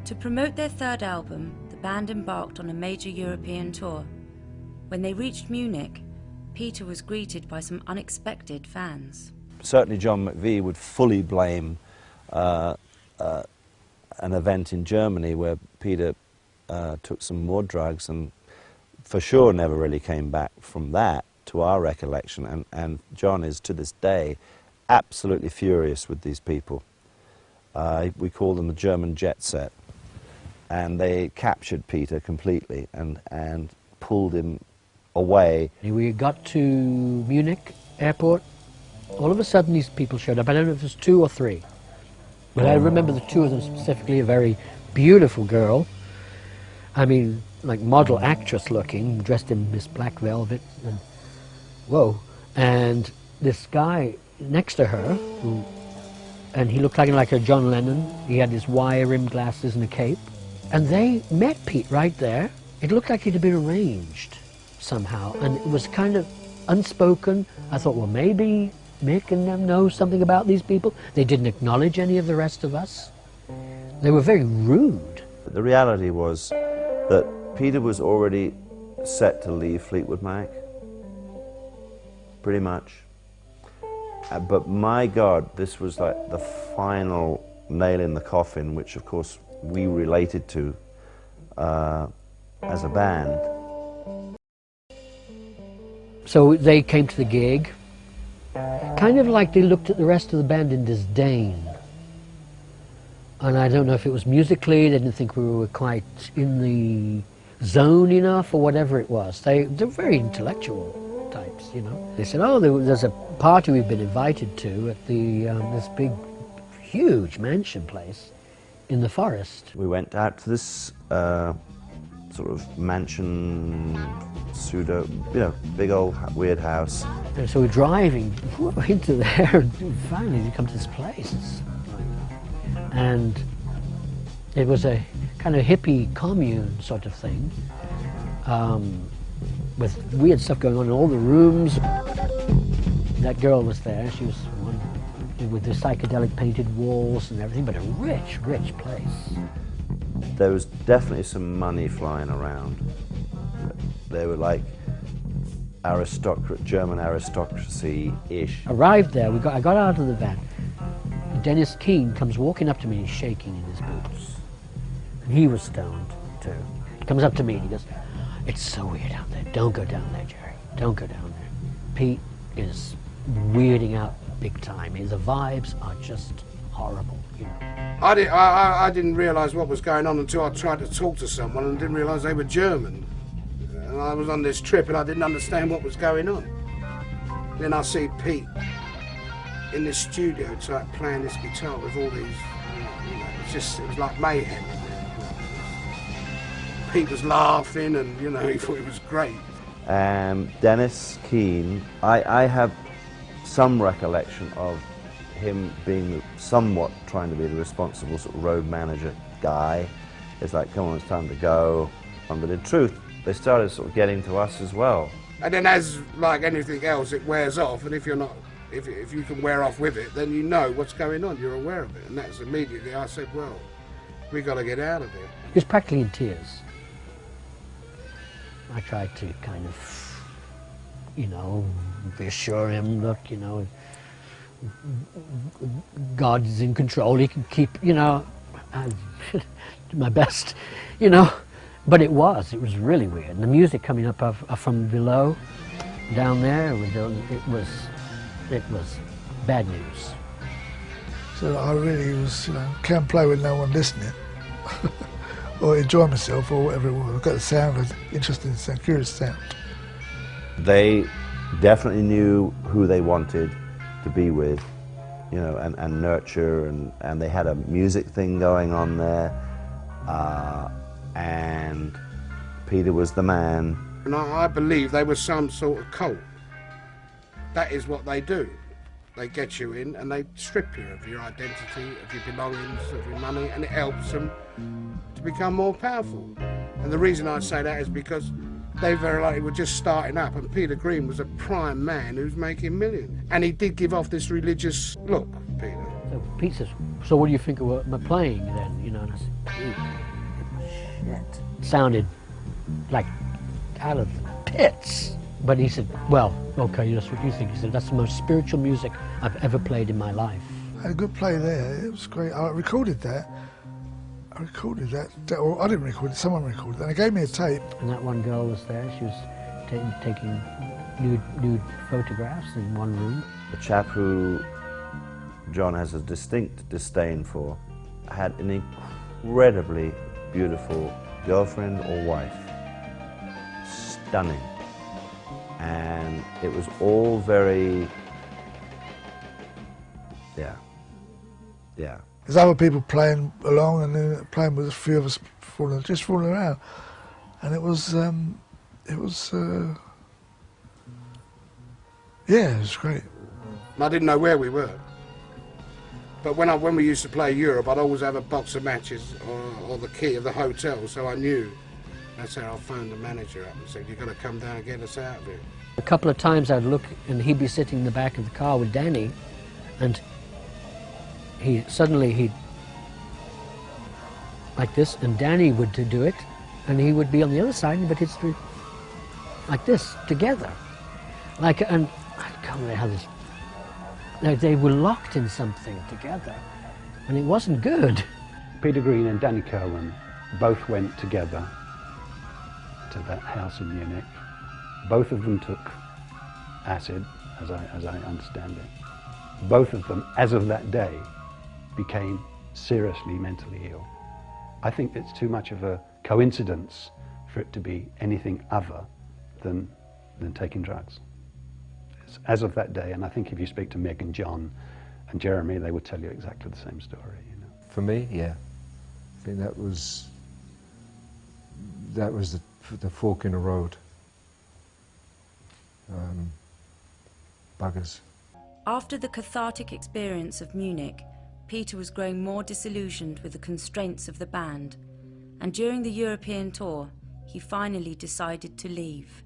To promote their third album, the band embarked on a major European tour. When they reached Munich, Peter was greeted by some unexpected fans. Certainly John McVie would fully blame an event in Germany where Peter took some more drugs and for sure never really came back from that, to our recollection, and John is to this day absolutely furious with these people. We call them the German jet set, and they captured Peter completely and pulled him away. We got to Munich airport. All of a sudden these people showed up. I don't know if it was 2 or 3, but I remember the 2 of them specifically. A very beautiful girl, I mean, like model actress looking, dressed in this black velvet, and whoa, and this guy next to her, and he looked like a John Lennon. He had his wire-rimmed glasses and a cape, and they met Pete right there. It looked like it had been arranged somehow, and it was kind of unspoken. I thought, well, maybe Mick and them know something about these people. They didn't acknowledge any of the rest of us. They were very rude. The reality was that Peter was already set to leave Fleetwood Mac, pretty much. But my God, this was like the final nail in the coffin, which of course we related to as a band. So they came to the gig, kind of like they looked at the rest of the band in disdain. And I don't know if it was musically, they didn't think we were quite in the zone enough or whatever it was. They're very intellectual types, you know. They said, oh, there's a party we've been invited to at the this big, huge mansion place in the forest. We went out to this sort of mansion, pseudo, you know, big old weird house. And so we're driving into there, and finally we come to this place. And it was a kind of hippie commune sort of thing, with weird stuff going on in all the rooms. That girl was there. She was one with the psychedelic painted walls and everything, but a rich, rich place. There was definitely some money flying around. They were like German aristocracy-ish. Arrived there, I got out of the van. Dennis Keane comes walking up to me, he's shaking in his boots. And he was stoned too. He comes up to me and he goes, it's so weird out there. Don't go down there, Jerry. Don't go down there. Pete is weirding out big time. The vibes are just horrible, you know. I didn't realise what was going on until I tried to talk to someone and didn't realise they were German. And I was on this trip and I didn't understand what was going on. Then I see Pete in this studio type playing this guitar with all these, you know, it was like mayhem in there. You know. Pete was laughing and, you know, he thought it was great. Dennis Keane, I have some recollection of him being somewhat trying to be the responsible sort of road manager guy. It's like, come on, it's time to go. But in truth, they started sort of getting to us as well. And then as like anything else, it wears off, and if you're not, if you can wear off with it, then you know what's going on, you're aware of it. And that's immediately I said, well, we got to get out of here. He was practically in tears. I tried to kind of, you know, reassure him, look, you know, God is in control, he can keep, you know, I did my best, you know. But it was really weird. And the music coming up from below, down there, it was bad news. So I really was, you know, can't play with no one listening, or enjoy myself, or whatever it was. I got the sound, of interesting sound, curious sound. They definitely knew who they wanted to be with, you know, and nurture, and they had a music thing going on there, and Peter was the man. And I believe they were some sort of cult. That is what they do. They get you in and they strip you of your identity, of your belongings, of your money, and it helps them to become more powerful. And the reason I say that is because they very likely were just starting up, and Peter Green was a prime man who's making millions. And he did give off this religious look, Peter. So Pete says, so what do you think of my playing then? You know, and I said, Pete, shit. It sounded like out of the pits. But he said, well, okay, that's what you think. He said, that's the most spiritual music I've ever played in my life. I had a good play there. It was great. I recorded that. Or I didn't record it, someone recorded it. And they gave me a tape. And that one girl was there. She was taking nude photographs in one room. The chap who John has a distinct disdain for had an incredibly beautiful girlfriend or wife. Stunning. And it was all very, yeah. There's other people playing along, and then playing with a few of us just fooling around. And it was great. I didn't know where we were. But when we used to play Europe, I'd always have a box of matches or the key of the hotel, so I knew. That's how I phoned the manager up and said, you've got to come down and get us out of here. A couple of times I'd look and he'd be sitting in the back of the car with Danny, and he'd like this, and Danny would do it, and he would be on the other side, but it's like this, together. And I can't remember how this, they were locked in something together, and it wasn't good. Peter Green and Danny Kirwan both went together to that house in Munich. Both of them took acid, as I understand it. Both of them, as of that day, became seriously mentally ill. I think it's too much of a coincidence for it to be anything other than taking drugs. It's as of that day, and I think if you speak to Meg and John and Jeremy, they would tell you exactly the same story. You know. For me, yeah. I think that was the fork in the road. Buggers. After the cathartic experience of Munich, Peter was growing more disillusioned with the constraints of the band, and during the European tour, he finally decided to leave.